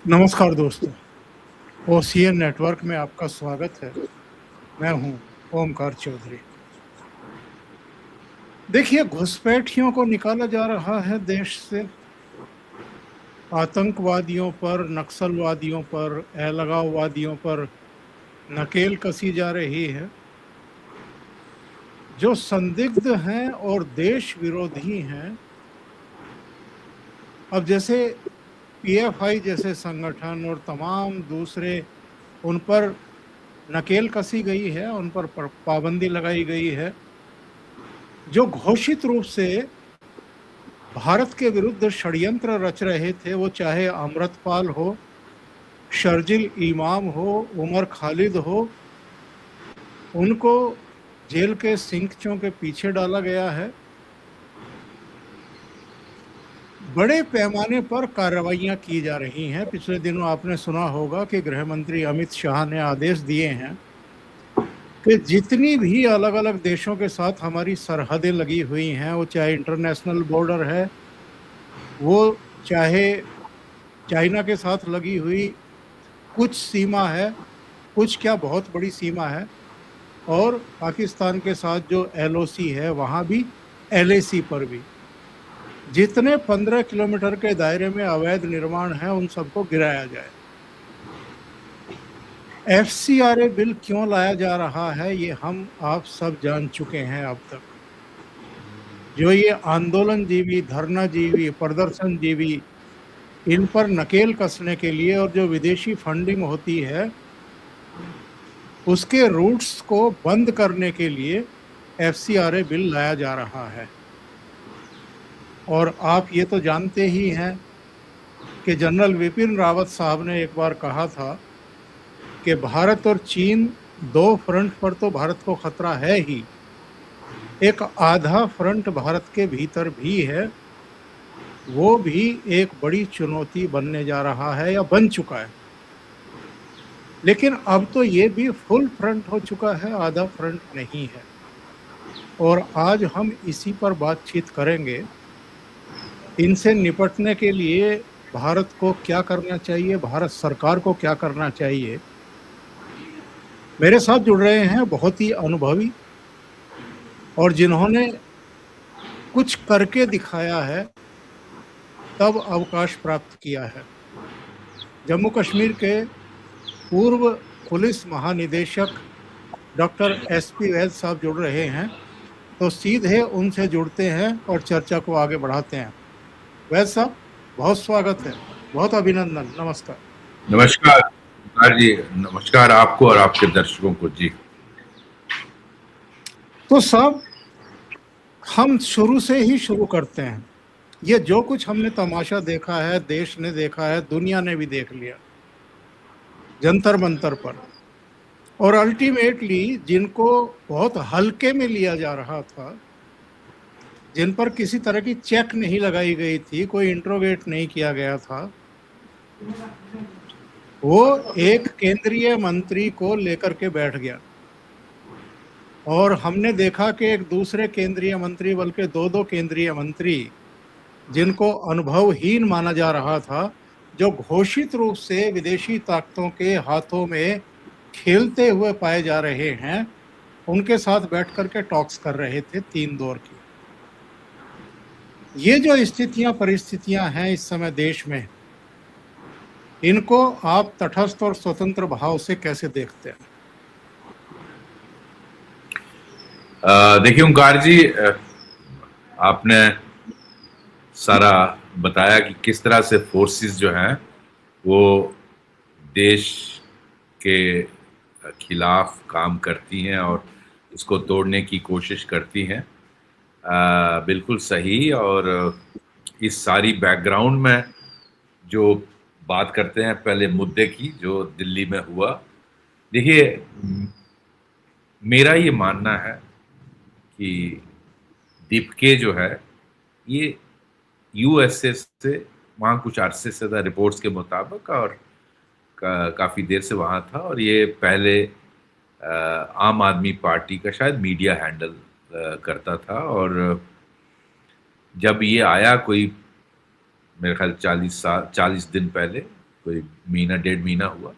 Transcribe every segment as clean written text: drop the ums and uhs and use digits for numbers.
नमस्कार दोस्तों, OCN network में आपका स्वागत है। मैं हूं ओमकार चौधरी। देखिए, घुसपैठियों को निकाला जा रहा है देश से। आतंकवादियों पर, नक्सलवादियों पर, अलगाववादियों पर नकेल कसी जा रही है। जो संदिग्ध हैं और देश विरोधी हैं, अब जैसे पीएफआई जैसे संगठन और तमाम दूसरे, उन पर नकेल कसी गई है, उन पर पाबंदी लगाई गई है। जो घोषित रूप से भारत के विरुद्ध षड्यंत्र रच रहे थे, वो चाहे अमृतपाल हो, शर्जिल इमाम हो, उमर खालिद हो, उनको जेल के सिंकचों के पीछे डाला गया है। बड़े पैमाने पर कार्रवाइयां की जा रही हैं। पिछले दिनों आपने सुना होगा कि गृह मंत्री अमित शाह ने आदेश दिए हैं कि जितनी भी अलग अलग देशों के साथ हमारी सरहदें लगी हुई हैं, वो चाहे इंटरनेशनल बॉर्डर है, वो चाहे चाइना के साथ लगी हुई कुछ सीमा है, कुछ क्या बहुत बड़ी सीमा है, और पाकिस्तान के साथ जो एलओसी है, वहाँ भी एलएसी पर भी जितने 15 किलोमीटर के दायरे में अवैध निर्माण है, उन सबको गिराया जाए। एफसीआरए बिल क्यों लाया जा रहा है, ये हम आप सब जान चुके हैं अब तक। जो ये आंदोलन जीवी, धरना जीवी, प्रदर्शन जीवी, इन पर नकेल कसने के लिए और जो विदेशी फंडिंग होती है, उसके रूट्स को बंद करने के लिए एफसीआरए बिल लाया जा रहा है। और आप ये तो जानते ही हैं कि जनरल विपिन रावत साहब ने एक बार कहा था कि भारत और चीन दो फ्रंट पर तो भारत को खतरा है ही, एक आधा फ्रंट भारत के भीतर भी है, वो भी एक बड़ी चुनौती बनने जा रहा है या बन चुका है। लेकिन अब तो ये भी फुल फ्रंट हो चुका है, आधा फ्रंट नहीं है। और आज हम इसी पर बातचीत करेंगे। इनसे निपटने के लिए भारत को क्या करना चाहिए, भारत सरकार को क्या करना चाहिए। मेरे साथ जुड़ रहे हैं बहुत ही अनुभवी और जिन्होंने कुछ करके दिखाया है, तब अवकाश प्राप्त किया है। जम्मू कश्मीर के पूर्व पुलिस महानिदेशक डॉक्टर एसपी वैद साहब जुड़ रहे हैं, तो सीधे उनसे जुड़ते हैं और चर्चा को आगे बढ़ाते हैं। वैद साहब, बहुत स्वागत है, बहुत अभिनंदन, नमस्कार। नमस्कार ओमकार जी, नमस्कार आपको और आपके दर्शकों को जी। तो साहब, हम शुरू से ही शुरू करते हैं। ये जो कुछ हमने तमाशा देखा है, देश ने देखा है, दुनिया ने भी देख लिया जंतर मंतर पर, और अल्टीमेटली जिनको बहुत हल्के में लिया जा रहा था, जिन पर किसी तरह की चेक नहीं लगाई गई थी, कोई इंट्रोगेट नहीं किया गया था, वो एक केंद्रीय मंत्री को लेकर के बैठ गया। और हमने देखा कि एक दूसरे केंद्रीय मंत्री, बल्कि दो दो केंद्रीय मंत्री, जिनको अनुभवहीन माना जा रहा था, जो घोषित रूप से विदेशी ताकतों के हाथों में खेलते हुए पाए जा रहे हैं, उनके साथ बैठ करके टॉक्स कर रहे थे 3 दौर की। ये जो स्थितियां, परिस्थितियां हैं इस समय देश में, इनको आप तटस्थ और स्वतंत्र भाव से कैसे देखते हैं? देखिए ओमकार जी, आपने सारा बताया कि किस तरह से फोर्सेस जो हैं वो देश के खिलाफ काम करती हैं और उसको तोड़ने की कोशिश करती हैं। बिल्कुल सही। और इस सारी बैकग्राउंड में जो बात करते हैं पहले मुद्दे की, जो दिल्ली में हुआ, देखिए मेरा ये मानना है कि दीपके जो है ये यूएसए से वहाँ कुछ अरसे से था रिपोर्ट्स के मुताबिक, और काफ़ी देर से वहाँ था, और ये पहले आम आदमी पार्टी का शायद मीडिया हैंडल करता था। और जब ये आया कोई मेरे ख्याल 40 दिन पहले, कोई महीना 1.5 महीना हुआ।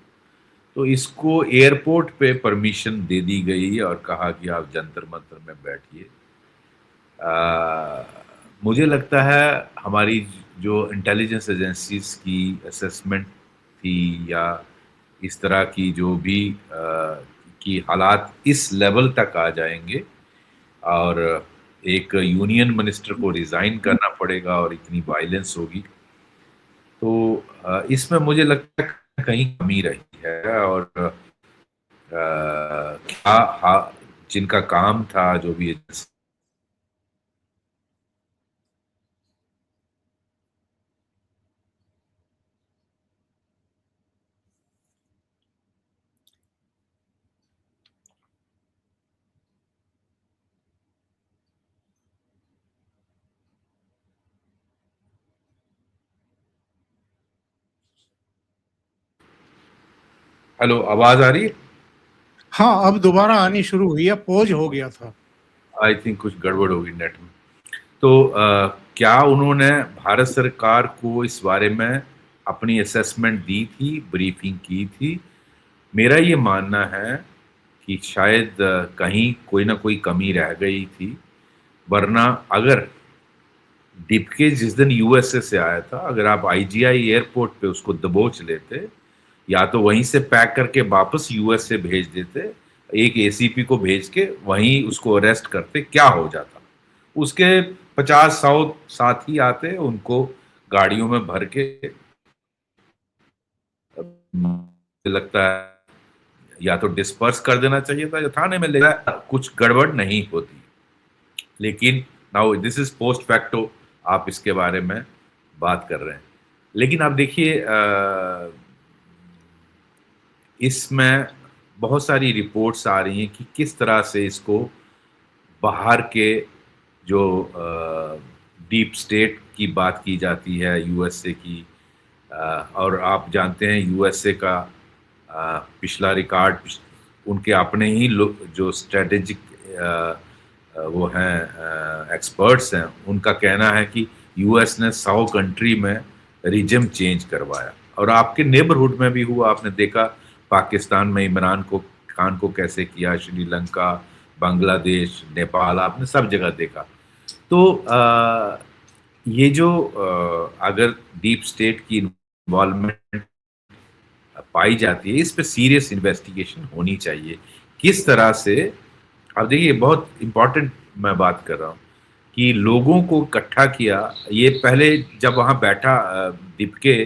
तो इसको एयरपोर्ट पे परमिशन दे दी गई और कहा कि आप जंतर मंतर में बैठिए। मुझे लगता है हमारी जो इंटेलिजेंस एजेंसीज की असेसमेंट थी या इस तरह की जो भी कि हालात इस लेवल तक आ जाएंगे और एक यूनियन मिनिस्टर को रिजाइन करना पड़ेगा और इतनी वायलेंस होगी, तो इसमें मुझे लगता है कहीं कमी रही है। और क्या जिनका काम था जो भी हेलो, आवाज आ रही है? हाँ, अब दोबारा आनी शुरू हुई है, पॉज हो गया था। आई थिंक कुछ गड़बड़ होगी नेट में। तो क्या उन्होंने भारत सरकार को इस बारे में अपनी असेसमेंट दी थी, ब्रीफिंग की थी? मेरा ये मानना है कि शायद कहीं कोई ना कोई कमी रह गई थी, वरना अगर डीपके जिस दिन यूएसए से आया था, अगर आप आईजीआई एयरपोर्ट पे उसको दबोच लेते या तो वहीं से पैक करके वापस यूएसए भेज देते, एक एसीपी को भेज के वहीं उसको अरेस्ट करते, क्या हो जाता? उसके 50-100 साथी आते, उनको गाड़ियों में भर के मुझे लगता है या तो डिस्पर्स कर देना चाहिए था या थाने में ले जाए, कुछ गड़बड़ नहीं होती। लेकिन now this is post facto, आप इसके बारे में बात कर रहे हैं। लेकिन आप देखिए इसमें बहुत सारी रिपोर्ट्स आ रही हैं कि किस तरह से इसको बाहर के जो डीप स्टेट की बात की जाती है यूएसए की, और आप जानते हैं यूएसए का पिछला रिकॉर्ड, उनके अपने ही जो स्ट्रेटेजिक वो हैं एक्सपर्ट्स हैं, उनका कहना है कि यूएस ने 100 कंट्री में रिजिम चेंज करवाया। और आपके नेबरहुड में भी हुआ, आपने देखा पाकिस्तान में इमरान को खान को कैसे किया, श्रीलंका, बांग्लादेश, नेपाल, आपने सब जगह देखा। तो ये जो अगर डीप स्टेट की इन्वॉल्वमेंट पाई जाती है, इस पे सीरियस इन्वेस्टिगेशन होनी चाहिए। किस तरह से, अब देखिए बहुत इंपॉर्टेंट मैं बात कर रहा हूँ कि लोगों को इकट्ठा किया। ये पहले जब वहाँ बैठा दीपके,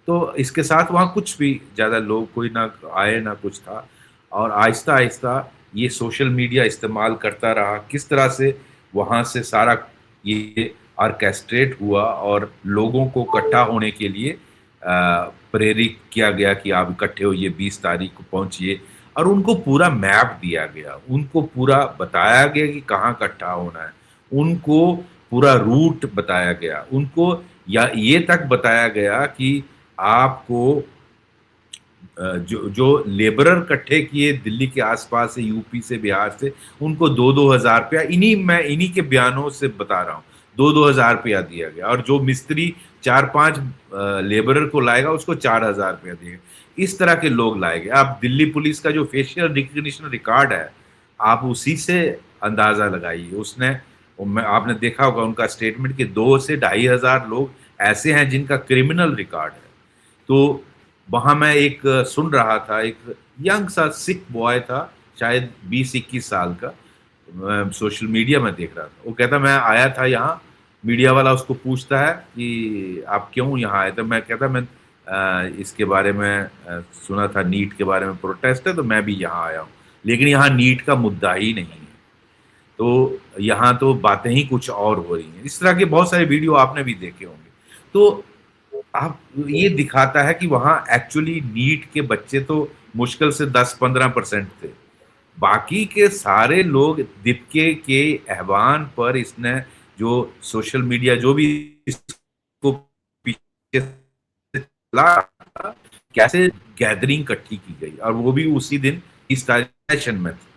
तो इसके साथ वहाँ कुछ भी ज़्यादा लोग कोई ना आए ना कुछ था, और आहिस्ता आहिस्ता ये सोशल मीडिया इस्तेमाल करता रहा, किस तरह से वहाँ से सारा ये ऑर्केस्ट्रेट हुआ और लोगों को इकट्ठा होने के लिए प्रेरित किया गया कि आप इकट्ठे होइए, 20 तारीख को पहुंचिए, और उनको पूरा मैप दिया गया, उनको पूरा बताया गया कि कहाँ इकट्ठा होना है, उनको पूरा रूट बताया गया, उनको या ये तक बताया गया कि आपको जो लेबरर इकट्ठे किए दिल्ली के आसपास से, यूपी से, बिहार से, उनको 2-2 हज़ार रुपया, मैं इन्हीं के बयानों से बता रहा हूँ, 2-2 हज़ार रुपया दिया गया। और जो मिस्त्री 4-5 लेबरर को लाएगा उसको 4 हज़ार रुपया दिएगा। इस तरह के लोग लाए गए। आप दिल्ली पुलिस का जो फेशियल रिकग्निशन रिकॉर्ड है, आप उसी से अंदाजा लगाइए। उसने, आपने देखा होगा उनका स्टेटमेंट कि 2 से 2,500 लोग ऐसे हैं जिनका क्रिमिनल रिकॉर्ड है। तो वहाँ मैं एक सुन रहा था, एक यंग सा सिख बॉय था, शायद 20-21 साल का, सोशल मीडिया में देख रहा था। वो कहता मैं आया था यहाँ, मीडिया वाला उसको पूछता है कि आप क्यों यहाँ आए थे? मैं कहता मैं इसके बारे में सुना था, नीट के बारे में प्रोटेस्ट है, तो मैं भी यहाँ आया हूँ। लेकिन यहाँ नीट का मुद्दा ही नहीं है, तो यहाँ तो बातें ही कुछ और हो रही हैं। इस तरह के बहुत सारे वीडियो आपने भी देखे होंगे। तो आप, ये दिखाता है कि वहाँ एक्चुअली नीट के बच्चे तो मुश्किल से 10-15% थे। बाकी के सारे लोग दीपके के आह्वान पर, इसने जो सोशल मीडिया जो भी इसको पीछे चला, कैसे गैदरिंग इकट्ठी की गई, और वो भी उसी दिन इस सेशन में थी,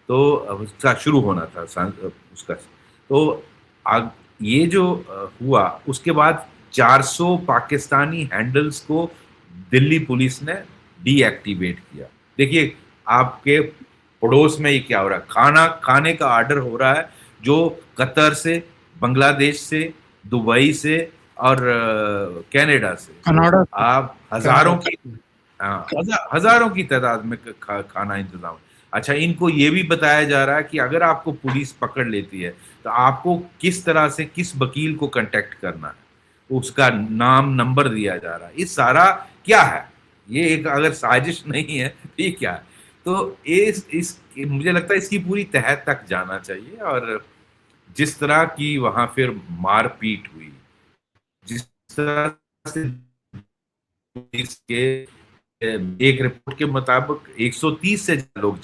तो उसका शुरू होना था उसका। तो ये जो हुआ, उसके बाद 400 पाकिस्तानी हैंडल्स को दिल्ली पुलिस ने डीएक्टिवेट किया। देखिए आपके पड़ोस में ये क्या हो रहा है, खाना खाने का ऑर्डर हो रहा है जो कतर से, बांग्लादेश से, दुबई से और कनाडा से। कनाडा से, आप कनाडा हजारों की, से। हाँ, हजारों की तादाद में खाना इंतजाम। अच्छा, इनको ये भी बताया जा रहा है कि अगर आपको पुलिस पकड़ लेती है तो आपको किस तरह से किस वकील को कांटेक्ट करना है, उसका नाम नंबर दिया जा रहा है। ये सारा क्या है? ये एक अगर साजिश नहीं है तो ये क्या है? तो इस मुझे लगता है इसकी पूरी तह तक जाना चाहिए। और जिस तरह की वहां फिर मारपीट हुई, जिस तरह से इसके एक रिपोर्ट के मुताबिक 130 से ज्यादा लोग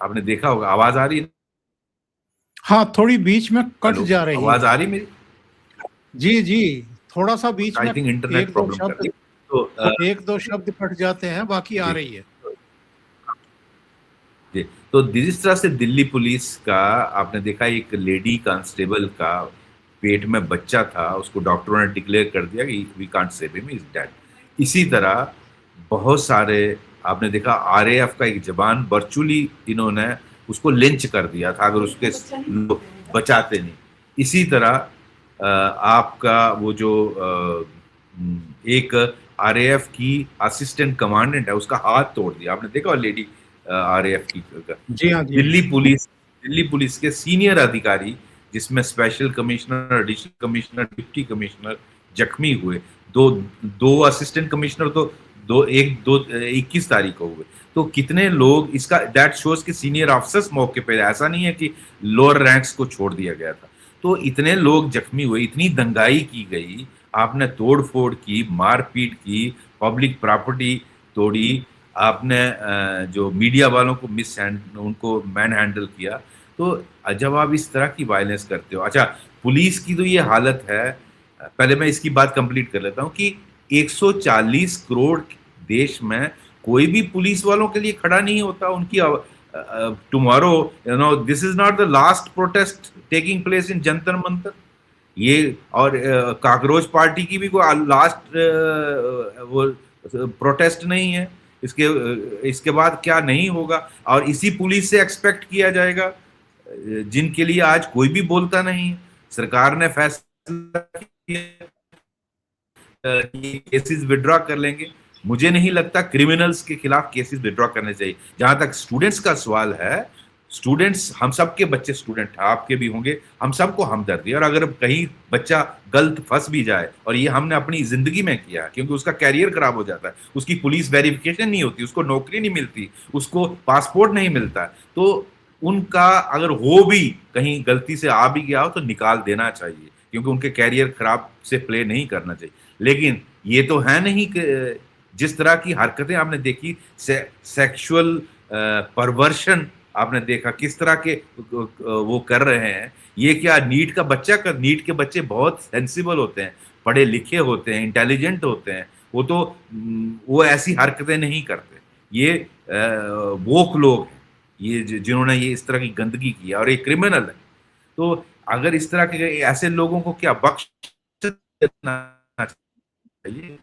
आपने देखा होगा। आवाज आ रही है? हाँ, थोड़ी बीच में कट हेलो, जा रही आवाज है। आ रही मेरी? जी जी, थोड़ा सा बीच आई में थिंक इंटरनेट एक दो प्रॉब्लम कर शब्द रही है। तो एक दो शब्द कट जाते हैं, बाकी आ जी रही है। जी, तो जिस तरह से दिल्ली पुलिस का आपने देखा, एक लेडी कांस्टेबल का पेट में बच्चा था, उसको डॉक्टरों ने डिक्लेयर कर दिया कि we can't save him, is dead. इसी तरह बहुत सारे आपने देखा, आरएएफ का एक जवान वर्चुअली इन्होंने उसको लिंच कर दिया था अगर उसके लोग बचाते नहीं। इसी तरह आपका वो जो एक आरएएफ की असिस्टेंट कमांडेंट है, उसका हाथ तोड़ दिया। आपने देखा लेडी आरएएफ की जी हाँ, जी हाँ। दिल्ली पुलिस के सीनियर अधिकारी, जिसमें special commissioner, additional commissioner, deputy commissioner जख्मी हुए। दो दो असिस्टेंट कमिश्नर तो 21 तारीख को हुए। तो कितने लोग, इसका दैट शोज कि सीनियर ऑफिसर्स मौके पे, ऐसा नहीं है कि लोअर रैंक्स को छोड़ दिया गया था। तो इतने लोग जख्मी हुए, इतनी दंगाई की गई, आपने तोड़ फोड़ की, मारपीट की, पब्लिक प्रॉपर्टी तोड़ी, आपने जो मीडिया वालों को उनको मैन हैंडल किया। तो जब आप इस तरह की वायलेंस करते हो, अच्छा पुलिस की तो ये हालत है। पहले मैं इसकी बात कंप्लीट कर लेता हूँ कि 140 करोड़ देश में कोई भी पुलिस वालों के लिए खड़ा नहीं होता। उनकी tomorrow, this is not the last protest taking place in Jantar Mantar. ये और काकरोच पार्टी की भी कोई लास्ट वो प्रोटेस्ट नहीं है। इसके बाद क्या नहीं होगा, और इसी पुलिस से एक्सपेक्ट किया जाएगा जिनके लिए आज कोई भी बोलता नहीं। सरकार ने फैसला किया केसेस विड्रॉ कर लेंगे। मुझे नहीं लगता क्रिमिनल्स के खिलाफ केसेस विड्रॉ करने चाहिए। जहां तक स्टूडेंट्स का सवाल है, स्टूडेंट्स, हम सबके बच्चे स्टूडेंट हैं, आपके भी होंगे, हम सबको हमदर्दी। और अगर कहीं बच्चा गलत फंस भी जाए, और ये हमने अपनी जिंदगी में किया, क्योंकि उसका कैरियर खराब हो जाता है, उसकी पुलिस वेरिफिकेशन नहीं होती, उसको नौकरी नहीं मिलती, उसको पासपोर्ट नहीं मिलता, तो उनका अगर हो भी कहीं गलती से आ भी गया हो तो निकाल देना चाहिए, क्योंकि उनके कैरियर खराब से प्ले नहीं करना चाहिए। लेकिन ये तो है नहीं कि जिस तरह की हरकतें आपने देखी, सेक्सुअल परवर्शन आपने देखा, किस तरह के वो कर रहे हैं। ये क्या नीट नीट के बच्चे बहुत सेंसिबल होते हैं, पढ़े लिखे होते हैं, इंटेलिजेंट होते हैं। वो तो वो ऐसी हरकतें नहीं करते। ये वोक लोग हैं, ये जिन्होंने ये इस तरह की गंदगी की है, और ये क्रिमिनल है। तो अगर इस तरह के ऐसे लोगों को क्या बख्श देना चाहिए?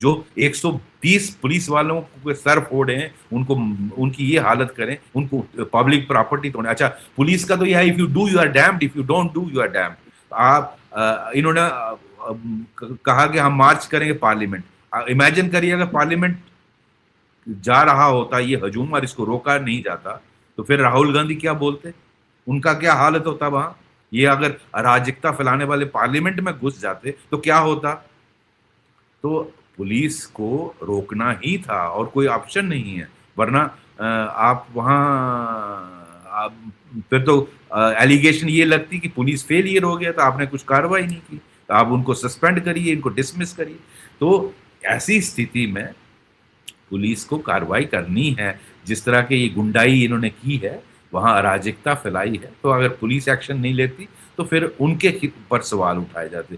जो 130 पुलिस वालों को सर फोड़े हैं, उनको, उनकी ये हालत करें, उनको पब्लिक प्रॉपर्टी तोड़े। अच्छा, पुलिस का तो ये है, if you do you are damned, if you don't do you are damned. आप इन्होंने कहा कि हम मार्च करेंगे पार्लियामेंट। इमेजिन करिए अगर पार्लियामेंट जा रहा होता ये हजूम और इसको रोका नहीं जाता, तो फिर राहुल गांधी क्या बोलते, उनका क्या हालत होता वहां। ये अगर अराजकता फैलाने वाले पार्लियामेंट में घुस जाते तो क्या होता। तो पुलिस को रोकना ही था और कोई ऑप्शन नहीं है। वरना आप वहां फिर तो एलिगेशन ये लगती कि पुलिस फेलियर हो गया, तो आपने कुछ कार्रवाई नहीं की, तो आप उनको सस्पेंड करिए, इनको डिसमिस करिए। तो ऐसी स्थिति में पुलिस को कार्रवाई करनी है। जिस तरह के ये गुंडाई इन्होंने की है, वहां अराजकता फैलाई है, तो अगर पुलिस एक्शन नहीं लेती तो फिर उनके पर सवाल उठाए जाते।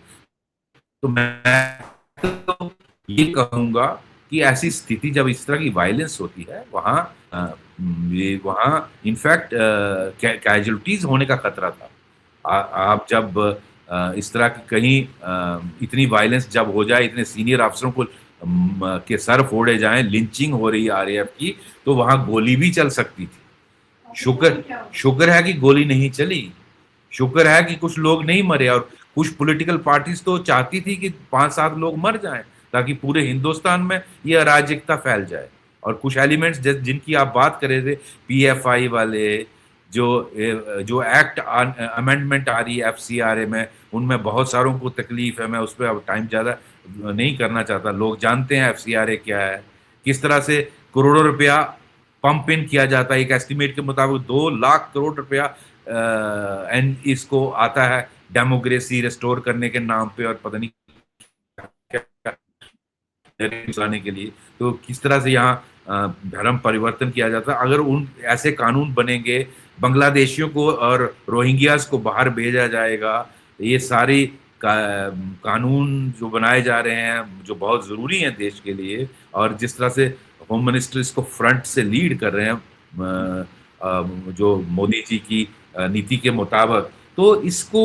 तो मैं तो ये कहूंगा कि ऐसी स्थिति जब इस तरह की वायलेंस होती है, वहां इनफैक्ट कैजुअलिटीज होने का खतरा था। आप जब इस तरह की कहीं इतनी वायलेंस जब हो जाए, इतने सीनियर अफसरों को के सर फोड़े जाएं, लिंचिंग हो रही है आरएएफ की, तो वहां गोली भी चल सकती थी। शुक्र शुक्र है कि गोली नहीं चली, शुक्र है कि कुछ लोग नहीं मरे। और कुछ पॉलिटिकल पार्टीज तो चाहती थी कि 5-7 लोग मर जाएं ताकि पूरे हिंदुस्तान में ये अराजकता फैल जाए। और कुछ एलिमेंट्स जिनकी आप बात कर रहे थे, पीएफआई वाले, जो जो एक्ट अमेंडमेंट आ रही है एफसीआरए में, उनमें बहुत सारों को तकलीफ है। मैं उस पर अब टाइम ज़्यादा नहीं करना चाहता। लोग जानते हैं एफसीआरए क्या है, किस तरह से करोड़ों रुपया पंप इन किया जाता है। एक एस्टिमेट के मुताबिक 2 लाख करोड़ रुपया एंड इसको आता है डेमोक्रेसी रिस्टोर करने के नाम पे, और पता नहीं चलाने के लिए। तो किस तरह से यहाँ धर्म परिवर्तन किया जाता है। अगर उन ऐसे कानून बनेंगे, बांग्लादेशियों को और रोहिंग्यास को बाहर भेजा जाएगा, ये सारी कानून जो बनाए जा रहे हैं जो बहुत ज़रूरी हैं देश के लिए, और जिस तरह से होम मिनिस्टर इसको फ्रंट से लीड कर रहे हैं जो मोदी जी की नीति के मुताबिक, तो इसको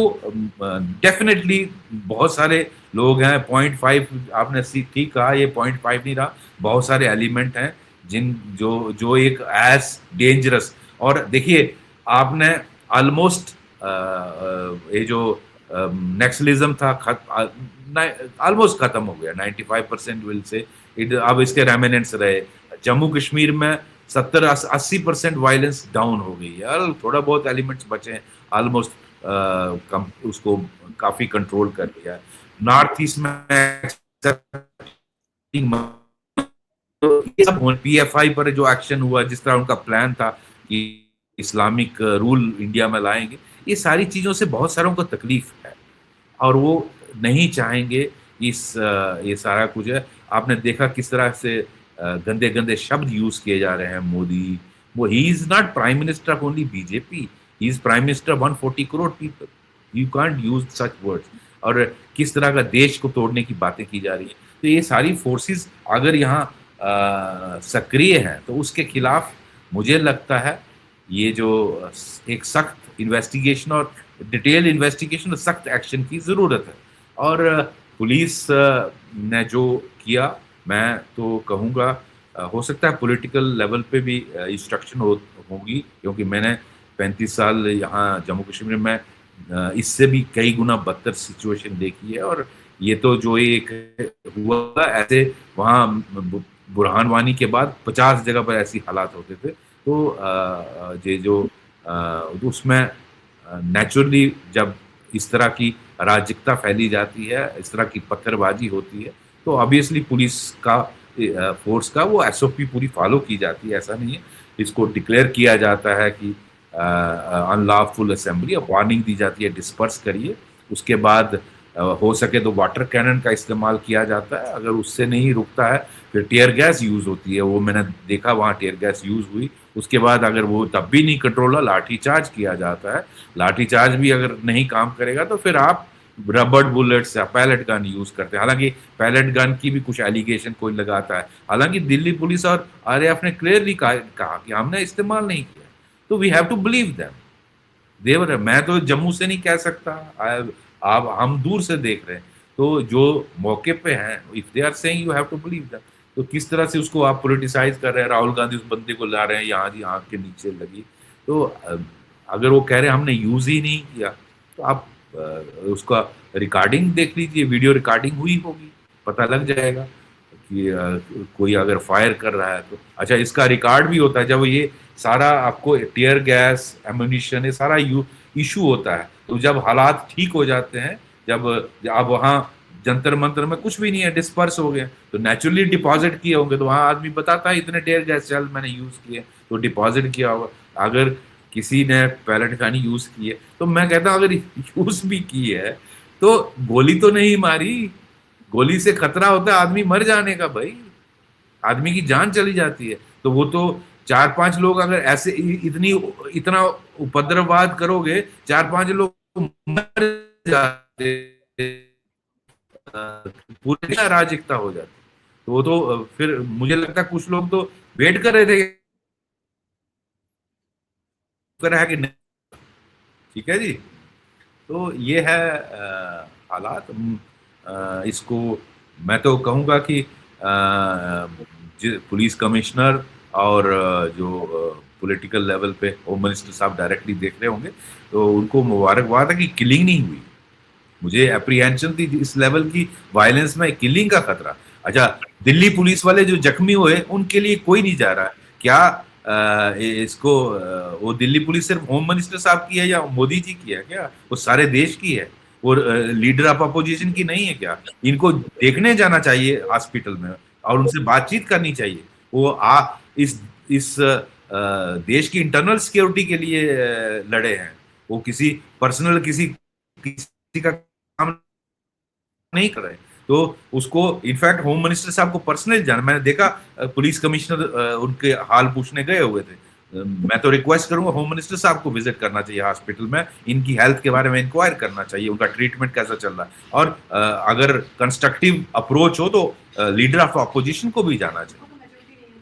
डेफिनेटली बहुत सारे लोग हैं। 0.5 आपने ठीक कहा, ये 0.5 नहीं रहा, बहुत सारे एलिमेंट हैं जिन जो जो एक एज डेंजरस। और देखिए आपने ऑलमोस्ट ये जो नेक्सलिज्म था ऑलमोस्ट खत्म हो गया, 95% विल से इट। अब इसके रेमिनेंट्स रहे। जम्मू कश्मीर में 70-80% वायलेंस डाउन हो गई है, थोड़ा बहुत एलिमेंट्स बचे हैं, ऑलमोस्ट उसको काफी कंट्रोल कर लिया है। नॉर्थ ईस्ट में तो ये सब पीएफआई पर जो एक्शन हुआ, जिस तरह उनका प्लान था कि इस्लामिक रूल इंडिया में लाएंगे, ये सारी चीजों से बहुत सारों को तकलीफ है और वो नहीं चाहेंगे ये सारा कुछ है। आपने देखा किस तरह से गंदे गंदे शब्द यूज किए जा रहे हैं। मोदी, वो he is not prime minister of only BJP, he is prime minister 140 crore people, you can't use such words. और किस तरह का देश को तोड़ने की बातें की जा रही है। तो ये सारी फोर्सेस अगर यहाँ सक्रिय हैं तो उसके खिलाफ मुझे लगता है ये जो एक सख्त इन्वेस्टिगेशन और डिटेल इन्वेस्टिगेशन और सख्त एक्शन की ज़रूरत है। और पुलिस ने जो किया, मैं तो कहूँगा हो सकता है पॉलिटिकल लेवल पे भी इंस्ट्रक्शन होगी, क्योंकि मैंने 35 साल यहाँ जम्मू कश्मीर में इससे भी कई गुना बदतर सिचुएशन देखी है। और ये तो जो एक हुआ, ऐसे वहाँ बुरहान वानी के बाद 50 जगह पर ऐसी हालात होते थे। तो ये जो उसमें नेचुरली जब इस तरह की अराजकता फैली जाती है, इस तरह की पत्थरबाजी होती है, तो ऑब्वियसली पुलिस का फोर्स का वो एसओपी पूरी फॉलो की जाती है। ऐसा नहीं है, इसको डिक्लेयर किया जाता है कि अनलॉफुल असेंबली, वार्निंग दी जाती है डिस्पर्स करिए। उसके बाद हो सके तो वाटर कैनन का इस्तेमाल किया जाता है। अगर उससे नहीं रुकता है फिर टीयर गैस यूज़ होती है। वो मैंने देखा वहाँ टीयर गैस यूज़ हुई। उसके बाद अगर वो तब भी नहीं कंट्रोल हुआ, लाठी चार्ज किया जाता है। लाठी चार्ज भी अगर नहीं काम करेगा तो फिर आप रबड़ बुलेट्स या पैलेट गन यूज़ करते हैं। हालांकि पैलेट गन की भी कुछ एलिगेशन कोई लगाता है, हालांकि दिल्ली पुलिस और आरएएफ ने क्लियरली कहा कि हमने इस्तेमाल नहीं किया। तो we have to believe them. देवर, मैं तो जम्मू से नहीं कह सकता, आप हम दूर से देख रहे हैं। तो जो मौके पे हैं, if they are saying, you have to believe them. तो किस तरह से उसको आप पॉलिटिसाइज कर रहे हैं। राहुल गांधी उस बंदे को ला रहे हैं यहाँ जी आँख के नीचे लगी। तो अगर वो कह रहे हैं हमने यूज ही नहीं किया, तो आप उसका रिकॉर्डिंग देख लीजिए, वीडियो रिकॉर्डिंग हुई होगी, पता लग जाएगा कि कोई अगर फायर कर रहा है तो। अच्छा, इसका रिकॉर्ड भी होता है जब ये सारा आपको टीयर गैस, एम्यूनिशन, ये सारा इशू होता है। तो जब हालात ठीक हो जाते हैं, जब अब वहाँ जंतर मंतर में कुछ भी नहीं है, डिस्पर्स हो गए, तो नेचुरली डिपॉजिट किए होंगे। तो वहाँ आदमी बताता है इतने टीयर गैस सेल मैंने यूज किए, तो डिपॉजिट किया होगा। अगर किसी ने पैलेट गन यूज की है, तो मैं कहता हूँ अगर यूज भी की है तो गोली तो नहीं मारी। गोली से खतरा होता है आदमी मर जाने का, भाई आदमी की जान चली जाती है। तो वो तो 4-5 लोग अगर ऐसे इतना उपद्रववाद करोगे, 4-5 लोग मर जाते, पूरी अराजकता हो जाती। तो वो तो फिर मुझे लगता है कुछ लोग तो वेट कर रहे थे कि नहीं। ठीक है जी। तो ये है हालात। इसको मैं तो कहूँगा कि पुलिस कमिश्नर और जो पॉलिटिकल लेवल पे होम मिनिस्टर साहब डायरेक्टली देख रहे होंगे, तो उनको मुबारकबाद है कि किलिंग नहीं हुई। मुझे अप्रीहेंशन थी इस लेवल की वायलेंस में, किलिंग का खतरा। अच्छा, दिल्ली पुलिस वाले जो जख्मी हुए उनके लिए कोई नहीं जा रहा है क्या? इसको वो दिल्ली पुलिस सिर्फ होम मिनिस्टर साहब की है या मोदी जी की है क्या? वो सारे देश की है, और लीडर ऑफ अपोजिशन की नहीं है क्या? इनको देखने जाना चाहिए हॉस्पिटल में और उनसे बातचीत करनी चाहिए। वो इस देश की इंटरनल सिक्योरिटी के लिए लड़े हैं। वो किसी पर्सनल किसी का काम नहीं कर रहे। तो उसको इनफैक्ट होम मिनिस्टर साहब को पर्सनली जाना, मैंने देखा पुलिस कमिश्नर उनके हाल पूछने गए हुए थे। मैं तो रिक्वेस्ट करूंगा होम मिनिस्टर साहब को विजिट करना चाहिए हॉस्पिटल में, इनकी हेल्थ के बारे में इंक्वायर करना चाहिए, उनका ट्रीटमेंट कैसा चल रहा है। और अगर कंस्ट्रक्टिव अप्रोच हो तो लीडर ऑफ अपोजिशन को भी जाना चाहिए।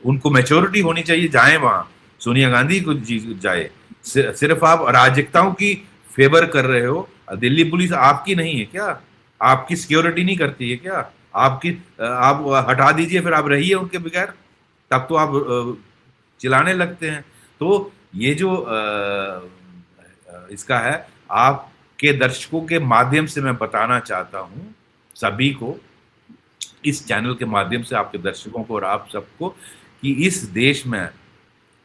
उनको मैच्योरिटी होनी चाहिए, जाए वहां सोनिया गांधी को जाए। सिर्फ आप अराजकताओं की फेवर कर रहे हो। दिल्ली पुलिस आपकी नहीं है क्या? आपकी सिक्योरिटी नहीं करती है क्या? आप हटा दीजिए, फिर आप रहिए उनके बगैर, तब तो आप चिल्लाने लगते हैं। तो ये जो इसका है, आपके दर्शकों के माध्यम से मैं बताना चाहता हूं सभी को, इस चैनल के माध्यम से आपके दर्शकों को और आप सबको, कि इस देश में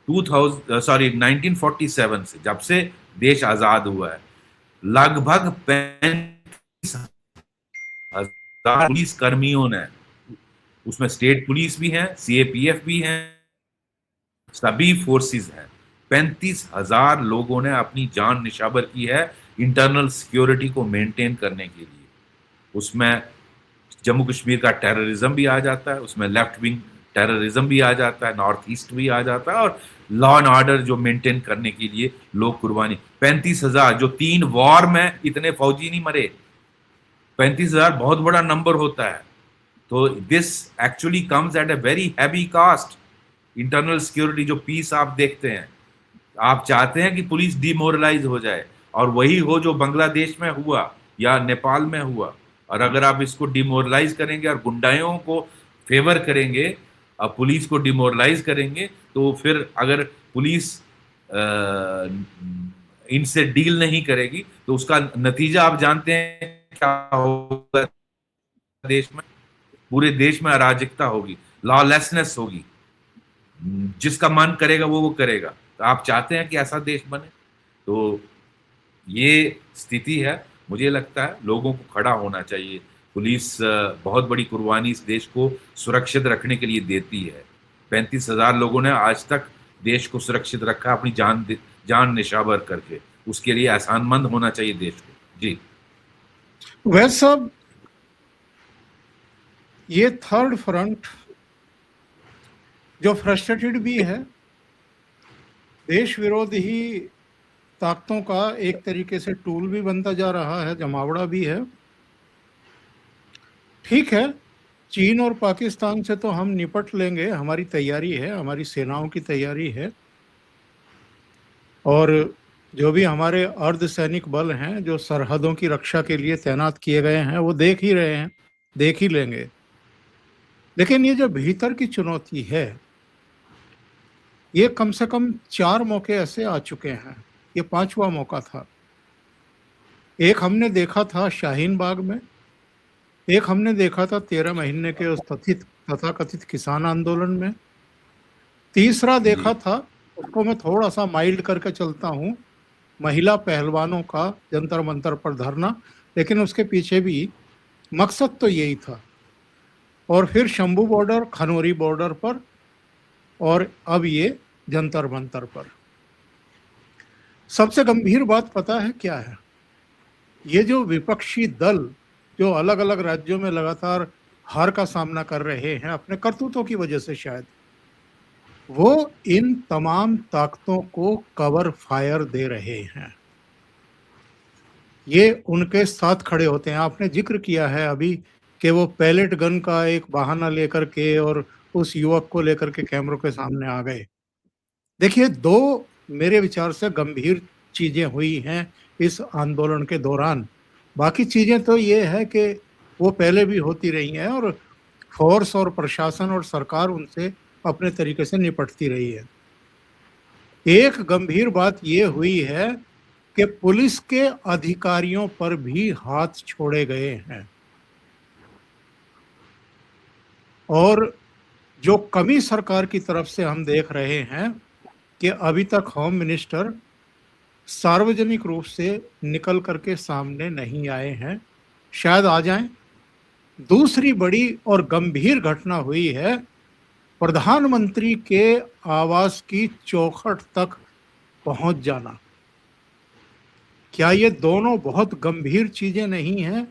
1947 से, जब से देश आजाद हुआ है, लगभग 35,000 पुलिस कर्मियों ने, उसमें स्टेट पुलिस भी है, सीएपीएफ भी है, सभी फोर्सेस हैं, 35,000 लोगों ने अपनी जान निशावर की है इंटरनल सिक्योरिटी को मेंटेन करने के लिए। उसमें जम्मू कश्मीर का टेररिज्म भी आ जाता है, उसमें लेफ्ट विंग टेररिज्म भी आ जाता है, नॉर्थ ईस्ट भी आ जाता है, और लॉ एंड ऑर्डर जो मेंटेन करने के लिए लोग कुर्बानी। 35,000, जो 3 वॉर में इतने फौजी नहीं मरे। 35,000 बहुत बड़ा नंबर होता है। तो this actually comes at a very heavy cost. Internal security, जो पीस आप देखते हैं, आप चाहते हैं कि पुलिस डिमोरलाइज हो जाए, और वही हो जो बांग्लादेश में हुआ या नेपाल में हुआ। और अगर आप इसको डिमोरलाइज करेंगे और गुंडाइयों को फेवर करेंगे और पुलिस को डिमोरलाइज करेंगे, तो फिर अगर पुलिस इनसे डील नहीं करेगी तो उसका नतीजा आप जानते हैं क्या होगा। देश में, पूरे देश में अराजकता होगी, लॉलेसनेस होगी, जिसका मन करेगा वो करेगा। तो आप चाहते हैं कि ऐसा देश बने? तो ये स्थिति है। मुझे लगता है लोगों को खड़ा होना चाहिए। पुलिस बहुत बड़ी कुर्बानी इस देश को सुरक्षित रखने के लिए देती है। 35,000 लोगों ने आज तक देश को सुरक्षित रखा अपनी जान निशावर करके। उसके लिए एहसानमंद होना चाहिए देश को। जी वैसे सब ये थर्ड फ्रंट जो फ्रस्ट्रेटेड भी है, देश विरोधी ताकतों का एक तरीके से टूल भी बनता जा रहा है, जमावड़ा भी है। ठीक है, चीन और पाकिस्तान से तो हम निपट लेंगे, हमारी तैयारी है, हमारी सेनाओं की तैयारी है, और जो भी हमारे अर्धसैनिक बल हैं जो सरहदों की रक्षा के लिए तैनात किए गए हैं, वो देख ही रहे हैं, देख ही लेंगे। लेकिन ये जो भीतर की चुनौती है, ये कम से कम 4 मौके ऐसे आ चुके हैं, ये 5वां मौका था। एक हमने देखा था शाहीन बाग में, एक हमने देखा था 13 महीने के उस तथाकथित किसान आंदोलन में, तीसरा देखा था, उसको मैं थोड़ा सा माइल्ड करके चलता हूँ, महिला पहलवानों का जंतर मंतर पर धरना, लेकिन उसके पीछे भी मकसद तो यही था। और फिर शंभू बॉर्डर, खनौरी बॉर्डर पर, और अब ये जंतर मंतर पर। सबसे गंभीर बात पता है क्या है? ये जो विपक्षी दल जो अलग अलग राज्यों में लगातार हार का सामना कर रहे हैं अपने करतूतों की वजह से, शायद वो इन तमाम ताकतों को कवर फायर दे रहे हैं। ये उनके साथ खड़े होते हैं। आपने जिक्र किया है अभी कि वो पैलेट गन का एक बहाना लेकर के और उस युवक को लेकर के कैमरों के सामने आ गए। देखिए, 2 मेरे विचार से गंभीर चीज़ें हुई हैं इस आंदोलन के दौरान। बाकी चीज़ें तो ये है कि वो पहले भी होती रही हैं और फोर्स और प्रशासन और सरकार उनसे अपने तरीके से निपटती रही है। एक गंभीर बात ये हुई है कि पुलिस के अधिकारियों पर भी हाथ छोड़े गए हैं और जो कमी सरकार की तरफ से हम देख रहे हैं कि अभी तक होम मिनिस्टर सार्वजनिक रूप से निकल करके सामने नहीं आए हैं, शायद आ जाएं। दूसरी बड़ी और गंभीर घटना हुई है प्रधानमंत्री के आवास की चौखट तक पहुंच जाना। क्या ये दोनों बहुत गंभीर चीजें नहीं हैं?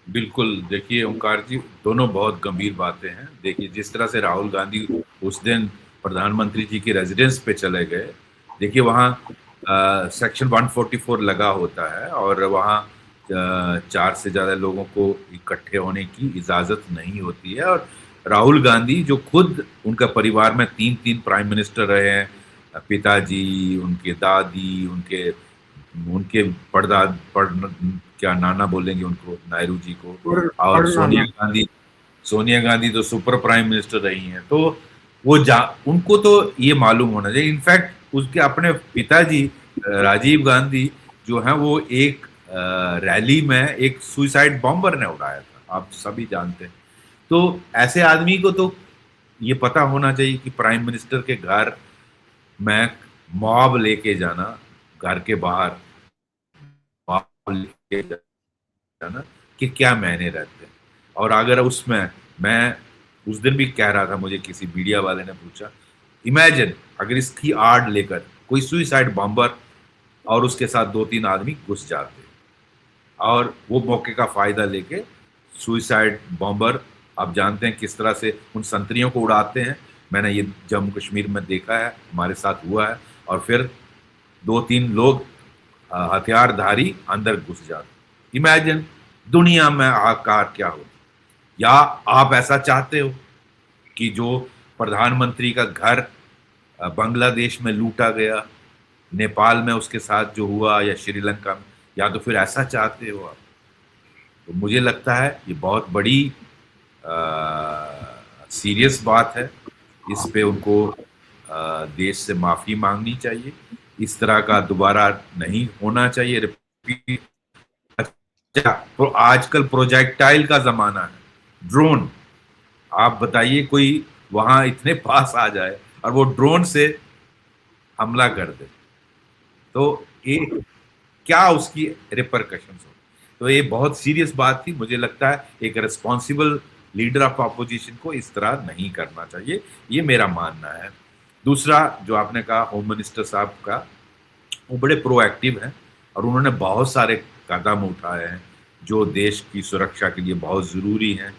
बिल्कुल, देखिए ओंकार जी, दोनों बहुत गंभीर बातें हैं। देखिए जिस तरह से राहुल गांधी उस दिन प्रधानमंत्री जी के रेजिडेंस पे चले गए, देखिए वहाँ सेक्शन 144 लगा होता है और वहाँ 4 से ज़्यादा लोगों को इकट्ठे होने की इजाज़त नहीं होती है। और राहुल गांधी जो खुद उनका परिवार में 3 प्राइम मिनिस्टर रहे हैं, पिताजी, उनके दादी, उनके उनके क्या नाना बोलेंगे उनको, नायडू जी को, और सोनिया गांधी तो सुपर प्राइम मिनिस्टर रही हैं। तो वो उनको तो ये मालूम होना चाहिए। इनफैक्ट उसके अपने पिताजी राजीव गांधी जो है वो एक रैली में एक सुसाइड बॉम्बर ने उड़ाया था, आप सभी जानते हैं। तो ऐसे आदमी को तो ये पता होना चाहिए कि प्राइम मिनिस्टर के घर में मॉब लेके जाना, घर के बाहर लेके जाना कि क्या मायने रहते हैं। और अगर उसमें, मैं उस दिन भी कह रहा था, मुझे किसी मीडिया वाले ने पूछा, इमेजिन अगर इसकी आड़ लेकर कोई सुसाइड बॉम्बर और उसके साथ 2-3 आदमी घुस जाते और वो मौके का फायदा लेके सुसाइड बॉम्बर, आप जानते हैं किस तरह से उन संतरियों को उड़ाते हैं। मैंने ये जम्मू कश्मीर में देखा है, हमारे साथ हुआ है। और फिर 2-3 लोग हथियारधारी अंदर घुस जाते। इमेजिन दुनिया में आकार क्या हो। या आप ऐसा चाहते हो कि जो प्रधानमंत्री का घर बांग्लादेश में लूटा गया, नेपाल में उसके साथ जो हुआ, या श्रीलंका में, या तो फिर ऐसा चाहते हो आप? तो मुझे लगता है ये बहुत बड़ी सीरियस बात है। इस पे उनको देश से माफ़ी मांगनी चाहिए। इस तरह का दोबारा नहीं होना चाहिए रिपीट। तो आजकल प्रोजेक्टाइल का ज़माना है, ड्रोन। आप बताइए कोई वहाँ इतने पास आ जाए और वो ड्रोन से हमला कर दे, तो ये क्या उसकी रिपरकशंस हो। तो ये बहुत सीरियस बात थी। मुझे लगता है एक रिस्पॉन्सिबल लीडर ऑफ अपोजिशन को इस तरह नहीं करना चाहिए, ये मेरा मानना है। दूसरा जो आपने कहा होम मिनिस्टर साहब का, वो बड़े प्रोएक्टिव हैं और उन्होंने बहुत सारे कदम उठाए हैं जो देश की सुरक्षा के लिए बहुत ज़रूरी हैं।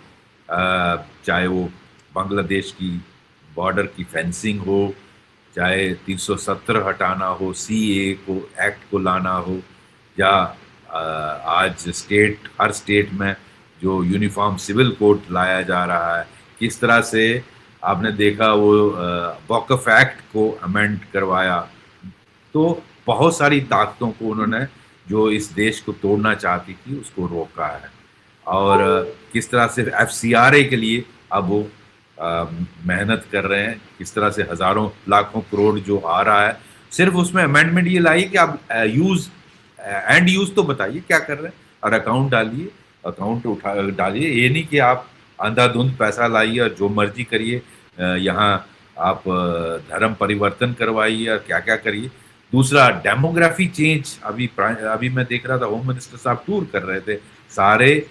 चाहे वो बांग्लादेश की बॉर्डर की फेंसिंग हो, चाहे 370 हटाना हो, सीए को एक्ट को लाना हो, या आज हर स्टेट में जो यूनिफॉर्म सिविल कोड लाया जा रहा है, किस तरह से आपने देखा वो वक़्फ़ एक्ट को अमेंड करवाया। तो बहुत सारी ताकतों को उन्होंने जो इस देश को तोड़ना चाहती थी उसको रोका है। और किस तरह से एफसीआरए के लिए अब वो मेहनत कर रहे हैं, किस तरह से हज़ारों लाखों करोड़ जो आ रहा है। सिर्फ उसमें अमेंडमेंट ये लाई कि आप एंड यूज़ तो बताइए क्या कर रहे हैं, और अकाउंट डालिए, अकाउंट उठा डालिए। ये नहीं कि आप अंधाधुंध पैसा लाइए और जो मर्जी करिए, यहाँ आप धर्म परिवर्तन करवाइए और क्या क्या करिए। दूसरा डेमोग्राफी चेंज, अभी मैं देख रहा था होम मिनिस्टर साहब टूर कर रहे थे सारे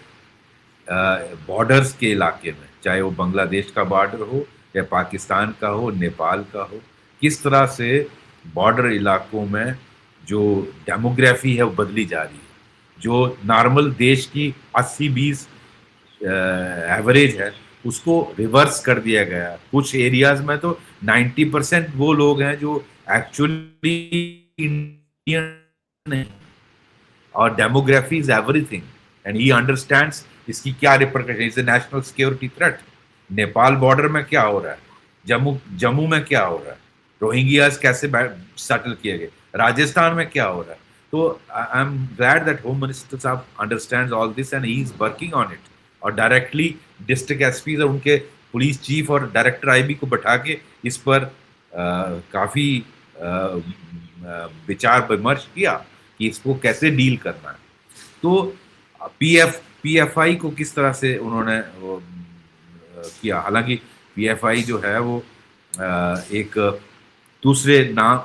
बॉर्डर्स के इलाके में, चाहे वो बांग्लादेश का बॉर्डर हो या पाकिस्तान का हो, नेपाल का हो, किस तरह से बॉर्डर इलाकों में जो डेमोग्राफी है वो बदली जा रही है। जो नॉर्मल देश की 80-20 एवरेज है उसको रिवर्स कर दिया गया। कुछ एरियाज में तो 90% वो लोग हैं जो एक्चुअली इंडियन है। और demography is everything and he understands इसकी क्या repercussion, is a national security threat. Nepal border में क्या हो रहा है, जम्मू जम्मू में क्या हो रहा है, रोहिंग्यास कैसे सेटल किए गए, राजस्थान में क्या हो रहा है। तो I am glad that home minister साहब understands all this and he is working on it, और डायरेक्टली डिस्ट्रिक्ट एसपी और उनके पुलिस चीफ और डायरेक्टर आईबी को बैठा के इस पर काफी विचार विमर्श किया कि इसको कैसे डील करना है। तो पीएफआई को किस तरह से उन्होंने किया, हालांकि पीएफआई जो है वो एक दूसरे नाम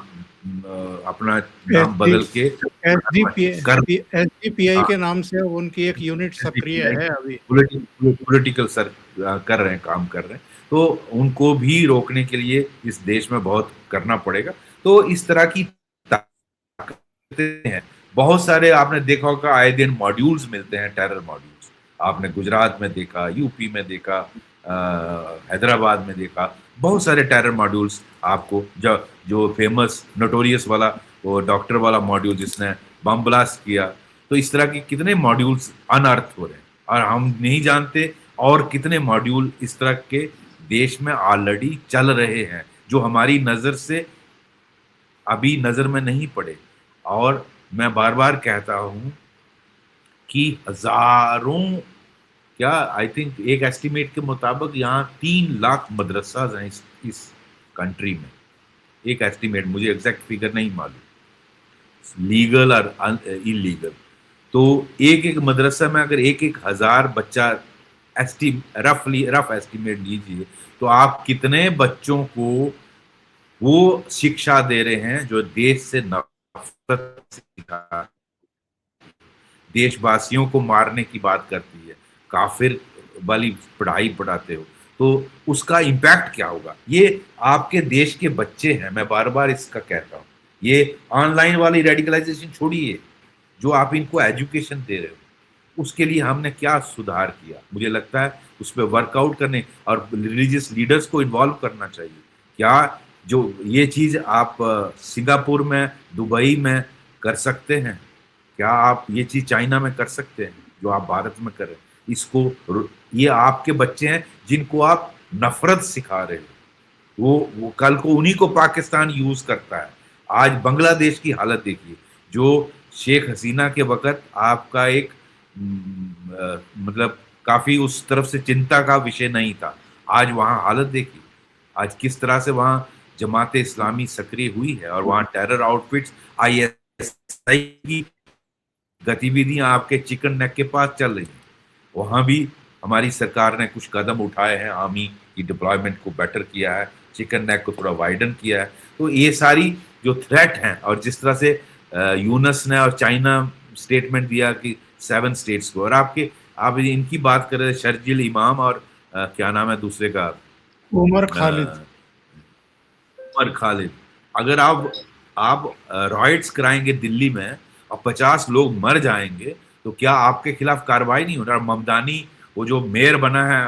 अपना नाम बदल के एसडीपीआई के नाम से उनकी एक यूनिट सक्रिय है अभी, पॉलिटिकल सर कर रहे हैं, काम कर रहे हैं। तो उनको भी रोकने के लिए इस देश में बहुत करना पड़ेगा। तो इस तरह की ताकतें हैं, बहुत सारे आपने देखा होगा आए दिन मॉड्यूल्स मिलते हैं, टेरर मॉड्यूल्स। आपने गुजरात में देखा, यूपी में देखा, हैदराबाद में देखा, बहुत सारे टेरर मॉड्यूल्स आपको, जो फेमस नोटोरियस वाला वो डॉक्टर वाला मॉड्यूल जिसने बम ब्लास्ट किया। तो इस तरह के कितने मॉड्यूल्स अनअर्थ हो रहे हैं और हम नहीं जानते, और कितने मॉड्यूल इस तरह के देश में ऑलरेडी चल रहे हैं जो हमारी नजर से अभी नजर में नहीं पड़े। और मैं बार बार कहता हूं कि हजारों, क्या आई थिंक एक एस्टिमेट के मुताबिक यहाँ 3 लाख मदरसाज हैं इस कंट्री में। एक एस्टिमेट, मुझे एग्जैक्ट फिगर नहीं मालूम, लीगल और इलीगल। तो एक मदरसा में अगर 1,000 बच्चा रफ एस्टिमेट लीजिए, तो आप कितने बच्चों को वो शिक्षा दे रहे हैं जो देश से नफरत सिखा, देशवासियों को मारने की बात करती है, काफिर वाली पढ़ाई पढ़ाते हो, तो उसका इम्पैक्ट क्या होगा। ये आपके देश के बच्चे हैं, मैं बार बार इसका कहता हूँ। ये ऑनलाइन वाली रेडिकलाइजेशन छोड़िए, जो आप इनको एजुकेशन दे रहे हो, उसके लिए हमने क्या सुधार किया। मुझे लगता है उस पर वर्कआउट करने और रिलीजियस लीडर्स को इन्वॉल्व करना चाहिए। क्या जो ये चीज आप सिंगापुर में, दुबई में कर सकते हैं, क्या आप ये चीज चाइना में कर सकते हैं जो आप भारत में कर रहे हैं। इसको, ये आपके बच्चे हैं जिनको आप नफरत सिखा रहे हो। वो कल को उन्हीं को पाकिस्तान यूज करता है। आज बांग्लादेश की हालत देखिए, जो शेख हसीना के वक्त आपका एक मतलब काफी उस तरफ से चिंता का विषय नहीं था, आज वहां हालत देखिए, आज किस तरह से वहां जमाते इस्लामी सक्रिय हुई है, और वहां टेरर आउटफिट्स, आईएसआई की गतिविधियां आपके चिकन नेक के पास चल रही हैं। वहां भी हमारी सरकार ने कुछ कदम उठाए हैं, आर्मी की डिप्लॉयमेंट को बेटर किया है, चिकन नेक को थोड़ा वाइडन किया है। तो ये सारी जो थ्रेट हैं, और जिस तरह से यूनस ने और चाइना स्टेटमेंट दिया कि 7 स्टेट्स को, और आप इनकी बात कर रहे हैं, शर्जिल इमाम और क्या नाम है दूसरे का, उमर खालिद। अगर आप रॉयट्स कराएंगे दिल्ली में और 50 लोग मर जाएंगे, तो क्या आपके खिलाफ कार्रवाई नहीं होना। ममदानी, वो जो मेयर बना है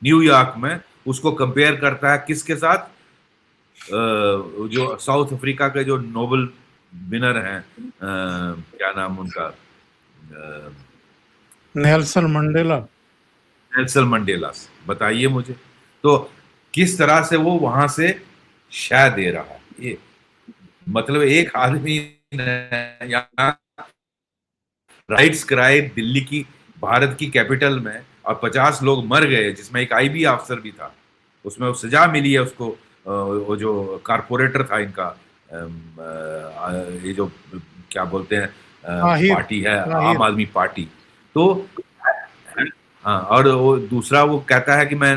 न्यूयॉर्क में, उसको कंपेयर करता है किसके साथ, जो साउथ अफ्रीका के जो नोबेल विनर हैं, क्या नाम उनका, नेल्सन मंडेला। बताइए मुझे, तो किस तरह से वो वहां से शय दे रहा है। ये मतलब एक आदमी यहाँ राइट्स कराए दिल्ली की, भारत की कैपिटल में, और 50 लोग मर गए, जिसमें एक आईबी अफसर भी था, उसमें सजा मिली है उसको। वो जो कारपोरेटर था इनका, ये जो क्या बोलते हैं पार्टी है, आम आदमी पार्टी। तो हाँ, और वो दूसरा वो कहता है कि मैं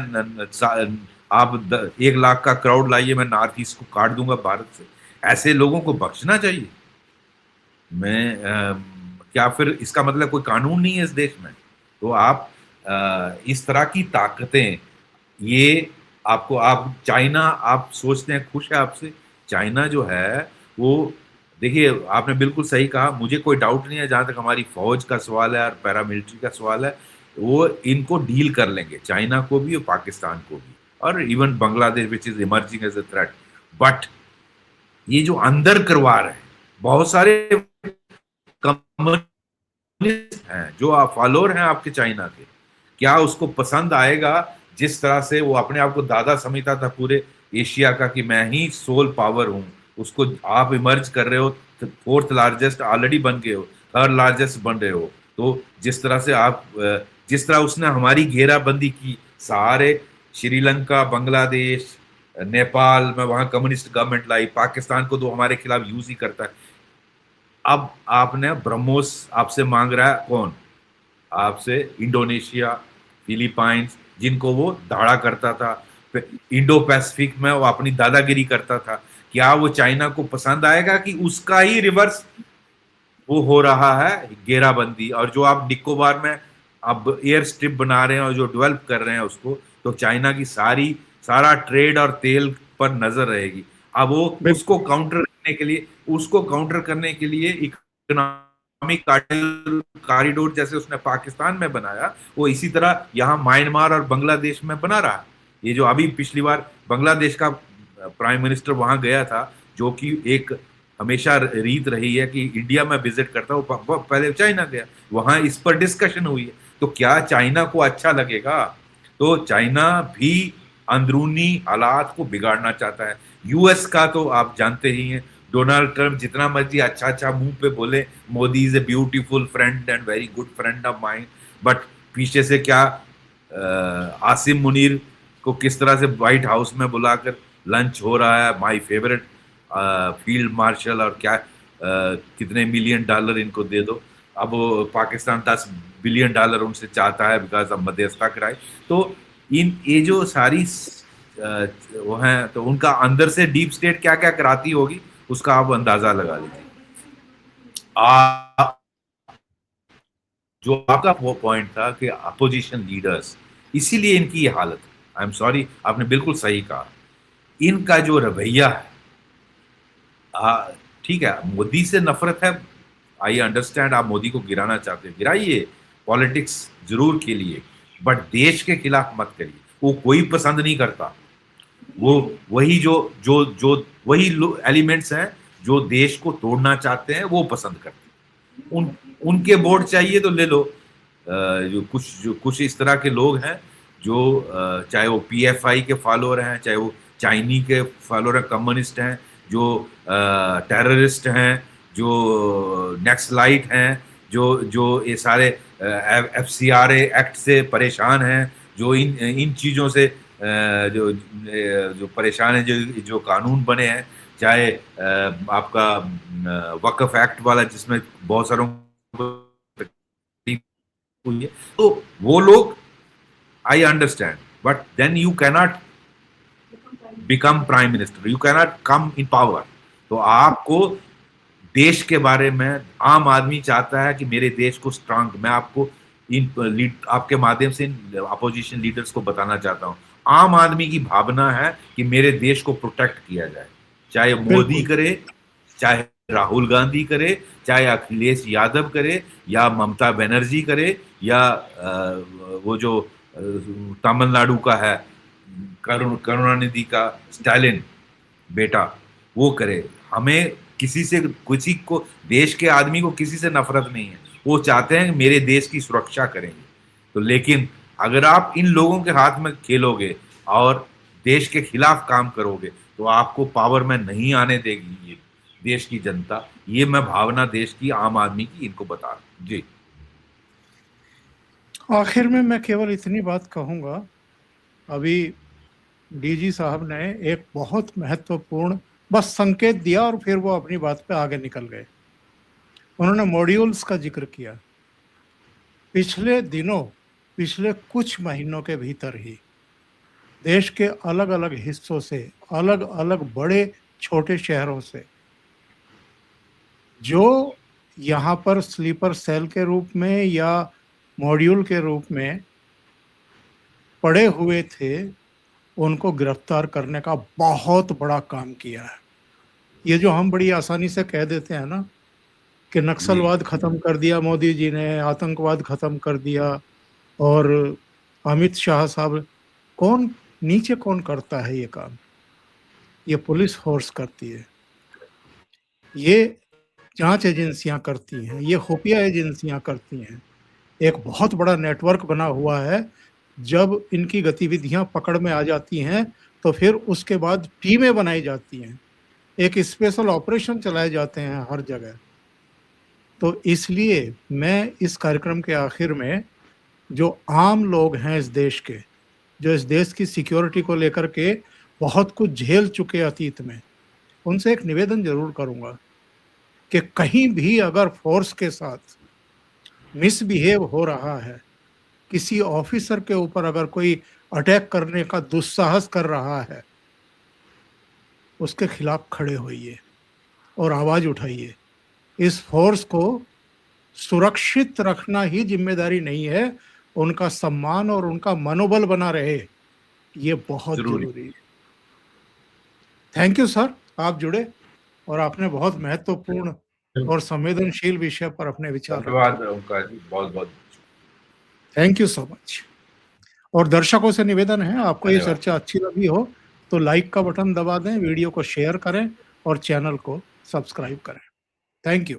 आप 1 लाख का क्राउड लाइए, मैं नॉर्थ ईस्ट को काट दूंगा भारत से। ऐसे लोगों को बख्शना चाहिए। क्या फिर इसका मतलब कोई कानून नहीं है इस देश में? तो आप इस तरह की ताकतें, ये आपको, आप चाइना, आप सोचते हैं खुश है आपसे। चाइना जो है वो, देखिए आपने बिल्कुल सही कहा, मुझे कोई डाउट नहीं है, जहां तक हमारी फौज का सवाल है और पैरामिलिट्री का सवाल है, वो इनको डील कर लेंगे, चाइना को भी और पाकिस्तान को भी, और even Bangladesh which is emerging as a threat. But ये जो अंदर करवा रहे हैं, बहुत सारे कम्युनिस्ट हैं जो आप फॉलोअर हैं आपके चाइना के, क्या उसको पसंद आएगा जिस तरह से वो अपने आप को दादा समझता था पूरे एशिया का कि मैं ही सोल पावर हूँ, उसको आप इमर्ज कर रहे हो, फोर्थ लार्जेस्ट ऑलरेडी बन गए हो, थर्ड लार्जेस्ट बन रहे हो। तो जिस तरह से आप जिस तरह उसने हमारी घेराबंदी की, सारे श्रीलंका, बांग्लादेश, नेपाल में वहां कम्युनिस्ट गवर्नमेंट लाई, पाकिस्तान को तो हमारे खिलाफ यूज ही करता है। अब आपने ब्रह्मोस आपसे मांग रहा है कौन? आपसे इंडोनेशिया, फिलीपाइंस, जिनको वो धाड़ा करता था, इंडो पैसिफिक में वो अपनी दादागिरी करता था। क्या वो चाइना को पसंद आएगा कि उसका ही रिवर्स वो हो रहा है घेराबंदी? और जो आप निकोबार में अब एयर स्ट्रिप बना रहे हैं और जो डेवलप कर रहे हैं उसको, तो चाइना की सारा ट्रेड और तेल पर नजर रहेगी। अब वो उसको काउंटर करने के लिए इकोनॉमिक कॉरिडोर जैसे उसने पाकिस्तान में बनाया, वो इसी तरह यहाँ म्यांमार और बांग्लादेश में बना रहा है। ये जो अभी पिछली बार बांग्लादेश का प्राइम मिनिस्टर वहां गया था, जो कि एक हमेशा रीत रही है कि इंडिया में विजिट करता है, वो पहले चाइना गया, वहां इस पर डिस्कशन हुई है। तो क्या चाइना को अच्छा लगेगा? तो चाइना भी अंदरूनी हालात को बिगाड़ना चाहता है। यूएस का तो आप जानते ही हैं, डोनाल्ड ट्रंप जितना मर्जी अच्छा अच्छा मुंह पे बोले, Modi is a beautiful friend and very good friend of mind, but पीछे से क्या आसिम मुनीर को किस तरह से व्हाइट हाउस में बुलाकर लंच हो रहा है, माय फेवरेट फील्ड मार्शल, और क्या कितने मिलियन डॉलर इनको दे दो। अब पाकिस्तान $10 बिलियन उनसे चाहता है बिकॉज ऑफ मध्यस्थता कराई। तो ये जो सारी वो हैं, तो उनका अंदर से डीप स्टेट क्या क्या कराती होगी उसका आप अंदाजा लगा लीजिए। जो आपका वो पॉइंट था कि अपोजिशन लीडर्स, इसीलिए इनकी ये हालत है। आई एम सॉरी, आपने बिल्कुल सही कहा। इनका जो रवैया है, ठीक है, मोदी से नफरत है, आई अंडरस्टैंड, आप मोदी को गिराना चाहते हैं, गिराइए, पॉलिटिक्स जरूर खेलिए, बट देश के खिलाफ मत करिए। वो कोई पसंद नहीं करता। वो वही जो जो जो वही एलिमेंट्स हैं जो देश को तोड़ना चाहते हैं, वो पसंद करते हैं। उनके वोट चाहिए तो ले लो। जो कुछ इस तरह के लोग हैं जो चाहे वो पीएफआई के फॉलोअर हैं, चाहे वो चाइनी के फॉलोअर हैं, कम्युनिस्ट हैं, जो टेररिस्ट हैं, जो नेक्सलाइट हैं, जो जो ये सारे एफसीआरए एक्ट से परेशान हैं, जो इन चीज़ों से जो जो परेशान है, जो जो कानून बने हैं, चाहे आपका वक्फ एक्ट वाला जिसमें बहुत सारों को तकलीफ हुई है, तो वो लोग I understand, but then you cannot become prime minister, you cannot come in power. तो आपको देश के बारे में, आम आदमी चाहता है कि मेरे देश को स्ट्रांग, मैं आपको आपके माध्यम से इन अपोजिशन लीडर्स को बताना चाहता हूं, आम आदमी की भावना है कि मेरे देश को प्रोटेक्ट किया जाए, चाहे मोदी करे, चाहे राहुल गांधी करे, चाहे अखिलेश यादव करे, या ममता बनर्जी करे, या वो जो तमिलनाडु का है करुणानिधि का स्टालिन बेटा, वो करे। हमें किसी को, देश के आदमी को किसी से नफरत नहीं है, वो चाहते हैं मेरे देश की सुरक्षा करेंगे। तो लेकिन अगर आप इन लोगों के हाथ में खेलोगे और देश के खिलाफ काम करोगे, तो आपको पावर में नहीं आने देगी ये देश की जनता। ये मैं भावना देश की, आम आदमी की, इनको बता रहा हूं जी। आखिर में मैं केवल इतनी बात कहूंगा, अभी डीजी साहब ने एक बहुत महत्वपूर्ण बस संकेत दिया और फिर वो अपनी बात पे आगे निकल गए। उन्होंने मॉड्यूल्स का जिक्र किया। पिछले दिनों, पिछले कुछ महीनों के भीतर ही देश के अलग अलग हिस्सों से, अलग अलग बड़े छोटे शहरों से, जो यहाँ पर स्लीपर सेल के रूप में या मॉड्यूल के रूप में पड़े हुए थे, उनको गिरफ्तार करने का बहुत बड़ा काम किया है। ये जो हम बड़ी आसानी से कह देते हैं ना कि नक्सलवाद खत्म कर दिया मोदी जी ने, आतंकवाद खत्म कर दिया, और अमित शाह साहब, कौन नीचे कौन करता है ये काम? ये पुलिस फोर्स करती है, ये जांच एजेंसियां करती हैं, ये खुफिया एजेंसियां करती हैं। एक बहुत बड़ा नेटवर्क बना हुआ है जब इनकी गतिविधियां पकड़ में आ जाती हैं तो फिर उसके बाद टीमें बनाई जाती हैं, एक स्पेशल ऑपरेशन चलाए जाते हैं हर जगह। तो इसलिए मैं इस कार्यक्रम के आखिर में जो आम लोग हैं इस देश के, जो इस देश की सिक्योरिटी को लेकर के बहुत कुछ झेल चुके अतीत में, उनसे एक निवेदन जरूर करूंगा कि कहीं भी अगर फोर्स के साथ मिसबिहेव हो रहा है, किसी ऑफिसर के ऊपर अगर कोई अटैक करने का दुस्साहस कर रहा है, उसके खिलाफ खड़े होइए और आवाज उठाइए। इस फोर्स को सुरक्षित रखना ही जिम्मेदारी नहीं है, उनका सम्मान और उनका मनोबल बना रहे, ये बहुत जरूरी है। थैंक यू सर, आप जुड़े और आपने बहुत महत्वपूर्ण और संवेदनशील विषय पर अपने विचार रखे। धन्यवाद ओंकार जी, बहुत बहुत थैंक यू सो मच। और दर्शकों से निवेदन है, आपको ये धन्यवाद। चर्चा अच्छी लगी हो तो लाइक का बटन दबा दें, वीडियो को शेयर करें और चैनल को सब्सक्राइब करें। Thank you.